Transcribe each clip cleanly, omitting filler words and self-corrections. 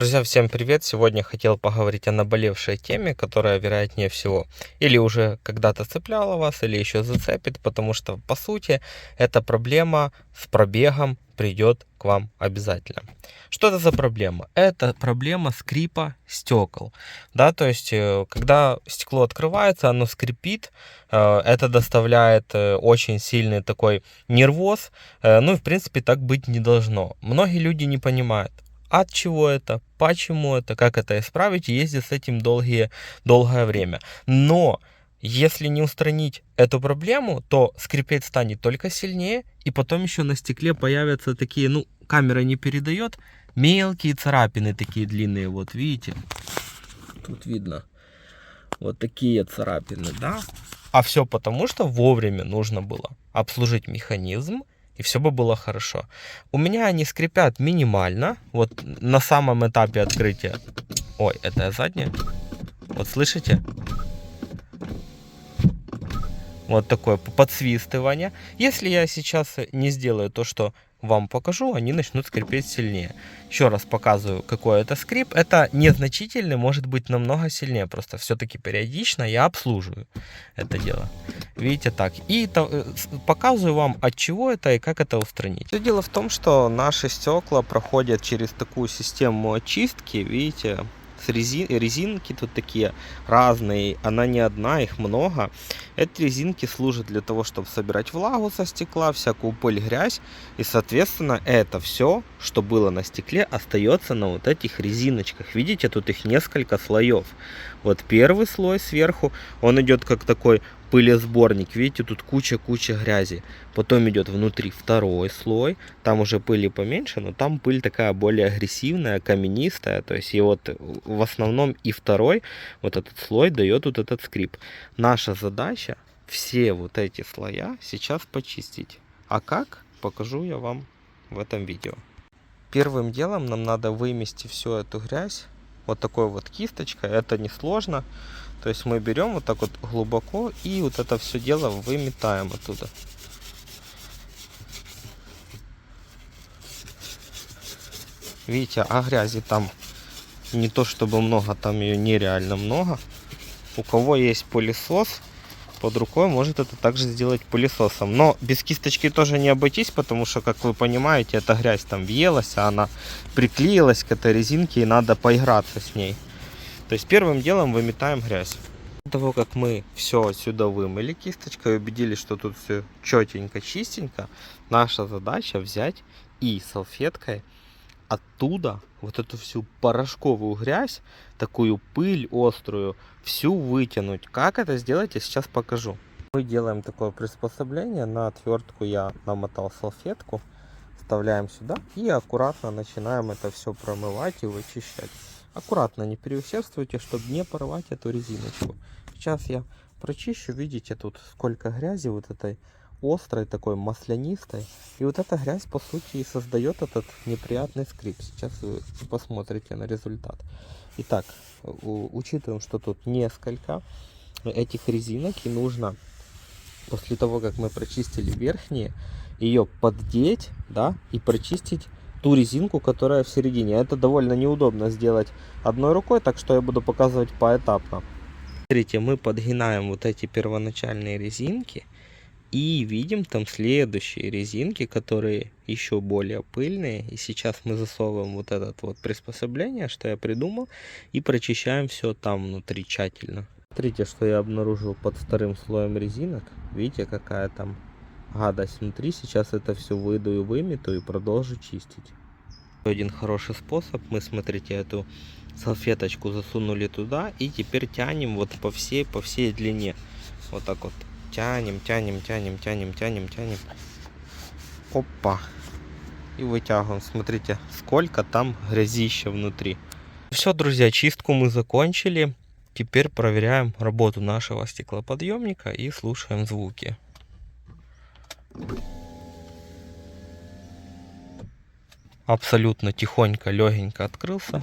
Друзья, всем привет! Сегодня хотел поговорить о наболевшей теме, которая, вероятнее всего, или уже когда-то цепляла вас, или еще зацепит, потому что, по сути, эта проблема с пробегом придет к вам обязательно. Что это за проблема? Это проблема скрипа стекол. Да, то есть, когда стекло открывается, оно скрипит, это доставляет очень сильный такой нервоз, ну и, в принципе, так быть не должно. Многие люди не понимают, от чего это, почему это, как это исправить, и ездят с этим долгое время. Но если не устранить эту проблему, то скрипеть станет только сильнее, и потом еще на стекле появятся такие, ну, камера не передает, мелкие царапины такие длинные, вот видите, тут видно, вот такие царапины, да. А все потому, что вовремя нужно было обслужить механизм, и все бы было хорошо. У меня они скрипят минимально, вот на самом этапе открытия. Ой, это задняя. Вот слышите? Вот такое подсвистывание. Если я сейчас не сделаю то, что вам покажу, они начнут скрипеть сильнее. Еще раз показываю, какой это скрип. Это незначительный, может быть намного сильнее. Просто все-таки периодично я обслуживаю это дело. Видите, так. И показываю вам, от чего это и как это устранить. Все дело в том, что наши стекла проходят через такую систему очистки. Видите, резинки тут такие разные, она не одна, их много. Эти резинки служат для того, чтобы собирать влагу со стекла, всякую пыль, грязь, и соответственно это все, что было на стекле, остается на вот этих резиночках. Видите, тут их несколько слоев. Вот первый слой сверху, он идет как такой пылесборник, видите, тут куча грязи. Потом идет внутри второй слой, там уже пыли поменьше, но там пыль такая более агрессивная, каменистая, то есть и вот в основном и второй вот этот слой дает вот этот скрип. Наша задача все вот эти слоя сейчас почистить. А как, покажу я вам в этом видео. Первым делом нам надо вымести всю эту грязь вот такой вот кисточкой, это несложно. То есть мы берем вот так вот глубоко и вот это все дело выметаем оттуда. Видите, а грязи там не то чтобы много, там ее нереально много. У кого есть пылесос под рукой, может это также сделать пылесосом. Но без кисточки тоже не обойтись, потому что, как вы понимаете, эта грязь там въелась, а она приклеилась к этой резинке и надо поиграться с ней. То есть первым делом выметаем грязь. После того, как мы все отсюда вымыли кисточкой, убедились, что тут все четенько, чистенько, наша задача взять и салфеткой оттуда вот эту всю порошковую грязь, такую пыль острую, всю вытянуть. Как это сделать, я сейчас покажу. Мы делаем такое приспособление. На отвертку я намотал салфетку, вставляем сюда и аккуратно начинаем это все промывать и вычищать. Аккуратно, не переусердствуйте, чтобы не порвать эту резиночку. Сейчас я прочищу, видите, тут сколько грязи вот этой острой, такой маслянистой. И вот эта грязь, по сути, и создает этот неприятный скрип. Сейчас вы посмотрите на результат. Итак, учитываем, что тут несколько этих резинок, и нужно, после того, как мы прочистили верхние, ее поддеть, да, и прочистить ту резинку, которая в середине. Это довольно неудобно сделать одной рукой, так что я буду показывать поэтапно. Смотрите, мы подгинаем вот эти первоначальные резинки и видим там следующие резинки, которые еще более пыльные. И сейчас мы засовываем вот это вот приспособление, что я придумал, и прочищаем все там внутри тщательно. Смотрите, что я обнаружил под вторым слоем резинок. Видите, какая там гадость внутри. Сейчас это все выйду и вымету и продолжу чистить. Один хороший способ. Мы, смотрите, эту салфеточку засунули туда и теперь тянем вот по всей длине. Вот так вот. Тянем. Опа. И вытягиваем. Смотрите, сколько там грязища внутри. Все, друзья, чистку мы закончили. Теперь проверяем работу нашего стеклоподъемника и слушаем звуки. Абсолютно тихонько, легенько открылся.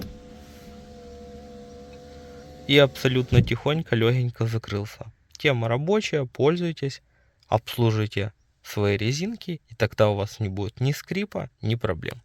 И абсолютно тихонько, легенько закрылся. Тема рабочая, пользуйтесь, обслужите свои резинки, и тогда у вас не будет ни скрипа, ни проблем.